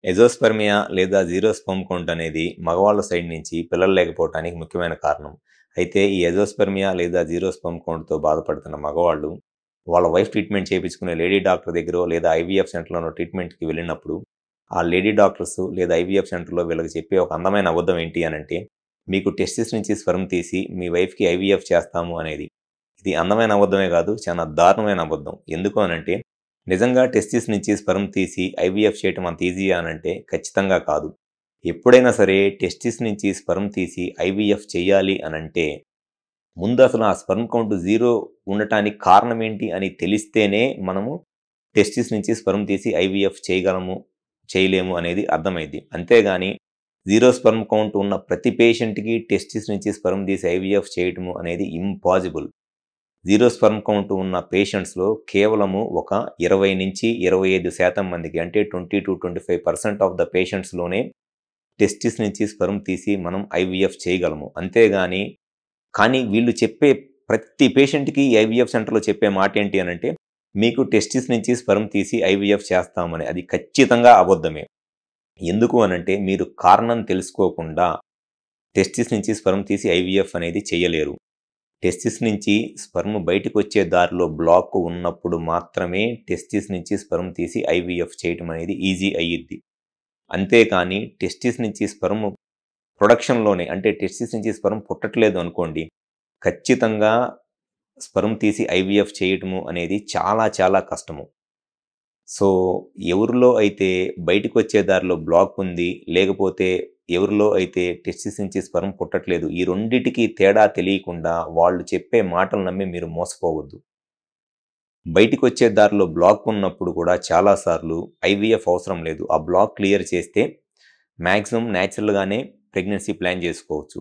ఎజోస్పెర్మియా లేదా zero sperm count అనేది మగవాళ్ళ సైడ్ నుంచి పిల్లలు లేకపోవడానికి ముఖ్యమైన కారణం. అయితే ఈ ఎజోస్పెర్మియా లేదా జీరో స్పెర్మ్ కౌంట్‌తో బాధపడుతున్న మగవాళ్ళు వాళ్ళ వైఫ్ ట్రీట్మెంట్ చేపించుకునే లేడీ డాక్టర్ దగ్గరో లేదా ఐవీఎఫ్ సెంటర్‌లోనో ట్రీట్మెంట్‌కి వెళ్ళినప్పుడు ఆ లేడీ డాక్టర్స్ లేదా ఐవీఎఫ్ సెంటర్‌లో వీళ్ళకి చెప్పే ఒక అందమైన అబద్ధం ఏంటి అనంటే, మీకు టెస్టిస్ నుంచి స్పెర్మ్ తీసి మీ వైఫ్‌కి ఐవీఎఫ్ చేస్తాము అనేది. ఇది అందమైన అబద్ధమే కాదు, చాలా దారుణమైన అబద్ధం. ఎందుకు అనంటే, నిజంగా టెస్టిస్ నుంచి స్పెర్మ్ తీసి ఐవీఎఫ్ చేయటం అంత ఈజీయా అనంటే ఖచ్చితంగా కాదు. ఎప్పుడైనా సరే టెస్టిస్ నుంచి స్పెర్మ్ తీసి ఐవీఎఫ్ చేయాలి అనంటే, ముందు అసలు ఆ స్పెర్మ్ కౌంట్ 0 ఉండటానికి కారణం ఏంటి అని తెలిస్తేనే మనము టెస్టిస్ నుంచి స్పెర్మ్ తీసి ఐవీఎఫ్ చేయగలము, చేయలేము అనేది అర్థమైద్ది. అంతేగాని 0 స్పెర్మ్ కౌంట్ ఉన్న ప్రతి పేషెంట్‌కి టెస్టిస్ నుంచి స్పెర్మ్ తీసి ఐవీఎఫ్ చేయటము అనేది ఇంపాసిబుల్. 0 స్పెర్మ్ కౌంట్ ఉన్న పేషెంట్స్‌లో కేవలము ఒక 20-25% మందికి, అంటే 20-25% ఆఫ్ ద పేషెంట్స్‌లోనే టెస్టిస్ నుంచి స్పెర్మ్ తీసి మనం ఐవీఎఫ్ చేయగలము. అంతేగాని కానీ వీళ్ళు చెప్పే ప్రతి పేషెంట్‌కి ఐవీఎఫ్ సెంటర్‌లో చెప్పే మాట ఏంటి అనంటే, మీకు టెస్టిస్ నుంచి స్పెర్మ్ తీసి ఐవీఎఫ్ చేస్తామని. అది ఖచ్చితంగా అబద్ధమే. ఎందుకు అనంటే, మీరు కారణం తెలుసుకోకుండా టెస్టిస్ నుంచి స్పెర్మ్ తీసి ఐవీఎఫ్ అనేది చేయలేరు. టెస్టిస్ నుంచి స్పెర్మ్ బయటకొచ్చే దారిలో బ్లాక్ ఉన్నప్పుడు మాత్రమే టెస్టిస్ నుంచి స్పెర్మ్ తీసి ఐవీఎఫ్ చేయటం అనేది ఈజీ అయ్యిద్ది. అంతేకాని టెస్టిస్ నుంచి స్పెర్మ్ ప్రొడక్షన్‌లోనే, అంటే టెస్టిస్ నుంచి స్పెర్మ్ పుట్టట్లేదు అనుకోండి, ఖచ్చితంగా స్పెర్మ్ తీసి ఐవీఎఫ్ చేయటము అనేది చాలా చాలా కష్టము. సో, ఎవరిలో అయితే బయటకొచ్చే దారిలో బ్లాక్ ఉంది, లేకపోతే ఎవరిలో అయితే టెస్టిస్ నుంచి స్పెర్మ్ పుట్టట్లేదు, ఈ రెండిటికి తేడా తెలియకుండా వాళ్ళు చెప్పే మాటలు నమ్మి మీరు మోసపోవద్దు. బయటికొచ్చే దారిలో బ్లాక్ ఉన్నప్పుడు కూడా చాలా సార్లు ఐవీఎఫ్ అవసరం లేదు. ఆ బ్లాక్ క్లియర్ చేస్తే మాక్సిమం న్యాచురల్‌గానే ప్రెగ్నెన్సీ ప్లాన్ చేసుకోవచ్చు.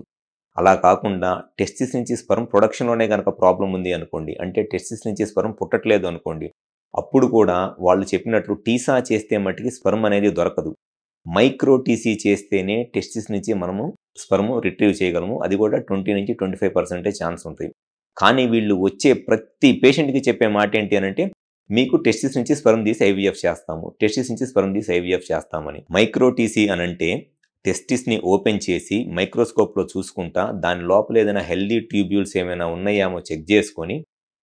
అలా కాకుండా టెస్టిస్ నుంచి స్పెర్మ్ ప్రొడక్షన్‌లోనే గనక ప్రాబ్లమ్ ఉంది అనుకోండి, అంటే టెస్టిస్ నుంచి స్పెర్మ్ పుట్టట్లేదు అనుకోండి, అప్పుడు కూడా వాళ్ళు చెప్పినట్లు టీసా చేస్తే మట్టికి స్పెర్మ్ అనేది దొరకదు. మైక్రో టీసీ చేస్తేనే టెస్టిస్ నుంచి మనము స్పెర్మ్ రిట్రీవ్ చేయగలము. అది కూడా 20-25% ఛాన్స్ ఉంటాయి. కానీ వీళ్ళు వచ్చే ప్రతి పేషెంట్‌కి చెప్పే మాట ఏంటి అనంటే, మీకు టెస్టిస్ నుంచి స్పెర్మ్ తీసి ఐవీఎఫ్ చేస్తాము. టెస్టిస్ నుంచి స్పెర్మ్ తీసి ఐవీఎఫ్ చేస్తామని. మైక్రో టీసీ అనంటే టెస్టిస్‌ని ఓపెన్ చేసి మైక్రోస్కోప్‌లో చూసుకుంటా దాని లోపల ఏదైనా హెల్తీ ట్యూబ్యూల్స్ ఏమైనా ఉన్నాయేమో చెక్ చేసుకొని,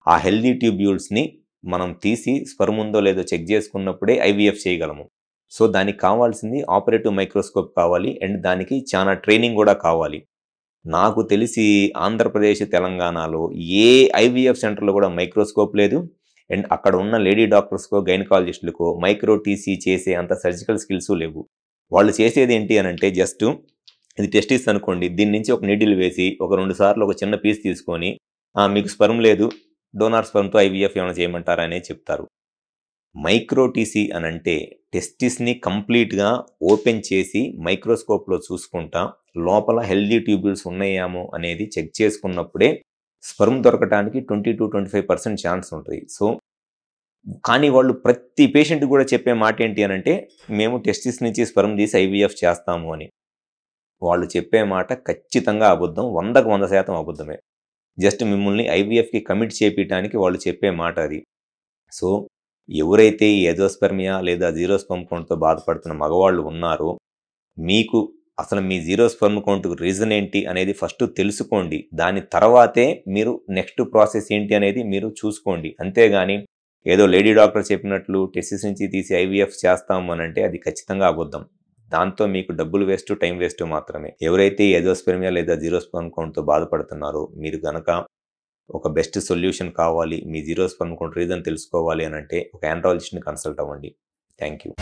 ఆ హెల్తీ ట్యూబ్యూల్స్‌ని మనం తీసి స్పెర్మ్ ఉందో లేదో చెక్ చేసుకున్నప్పుడే ఐవీఎఫ్ చేయగలము. సో, దానికి కావాల్సింది ఆపరేటివ్ మైక్రోస్కోప్ కావాలి. అండ్ దానికి చాలా ట్రైనింగ్ కూడా కావాలి. నాకు తెలిసి ఆంధ్రప్రదేశ్, తెలంగాణలో ఏ ఐవీఎఫ్ సెంటర్‌లో కూడా మైక్రోస్కోప్ లేదు. అండ్ అక్కడ ఉన్న లేడీ డాక్టర్స్‌కో, గైనకాలజిస్ట్‌లకో మైక్రో టీసీ చేసే అంత సర్జికల్ స్కిల్స్ లేవు. వాళ్ళు చేసేది ఏంటి అనంటే, జస్ట్ ఇది టెస్టిస్ అనుకోండి, దీని నుంచి ఒక నీడిల్ వేసి ఒక 2 సార్లు ఒక చిన్న పీస్ తీసుకొని, మీకు స్పెర్మ్ లేదు, డోనార్ స్పెర్మ్‌తో ఐవీఎఫ్ ఏమైనా చేయమంటారా అనేది చెప్తారు. మైక్రో టీసీ అనంటే టెస్టిస్‌ని కంప్లీట్‌గా ఓపెన్ చేసి మైక్రోస్కోప్‌లో చూసుకుంటా లోపల హెల్తీ ట్యూబ్యూల్స్ ఉన్నాయేమో అనేది చెక్ చేసుకున్నప్పుడే స్పెర్మ్ దొరకటానికి 20-25% ఛాన్స్ ఉంటది. సో, కానీ వాళ్ళు ప్రతి పేషెంట్‌కి కూడా చెప్పే మాట ఏంటి అనంటే, మేము టెస్టిస్ నుంచి స్పెర్మ్ తీసి ఐవీఎఫ్ చేస్తాము అని. వాళ్ళు చెప్పే మాట ఖచ్చితంగా అబద్ధం. 100కి 100% అబద్ధమే. జస్ట్ మిమ్మల్ని ఐవీఎఫ్‌కి కమిట్ చేపియటానికి వాళ్ళు చెప్పే మాట అది. సో, ఎవరైతే ఈ ఎజోస్పెర్మియా లేదా జీరో స్పెర్మ్ కౌంట్‌తో బాధపడుతున్న మగవాళ్ళు ఉన్నారో, మీకు అసలు మీ జీరో స్పెర్మ్ కౌంట్‌కి రీజన్ ఏంటి అనేది ఫస్ట్ తెలుసుకోండి. దాని తర్వాతే మీరు నెక్స్ట్ ప్రాసెస్ ఏంటి అనేది మీరు చూసుకోండి. అంతేగాని ఏదో లేడీ డాక్టర్ చెప్పినట్లు టెస్టిస్ నుంచి తీసి ఐవీఎఫ్ చేస్తాము అనంటే అది ఖచ్చితంగా అబద్ధం. దాంతో మీకు డబ్బులు వేస్ట్, టైం వేస్ట్ మాత్రమే. ఎవరైతే ఈ ఎజోస్పెర్మియా లేదా జీరో స్పెర్మ్ కౌంట్‌తో బాధపడుతున్నారో, మీరు గనక ఒక బెస్ట్ సొల్యూషన్ కావాలి, మీ జీరో స్పెర్మ్ కౌంట్ రీజన్ తెలుసుకోవాలి అనంటే ఒక ఆండ్రాలజిస్ట్‌ని కన్సల్ట్ అవ్వండి. Thank you.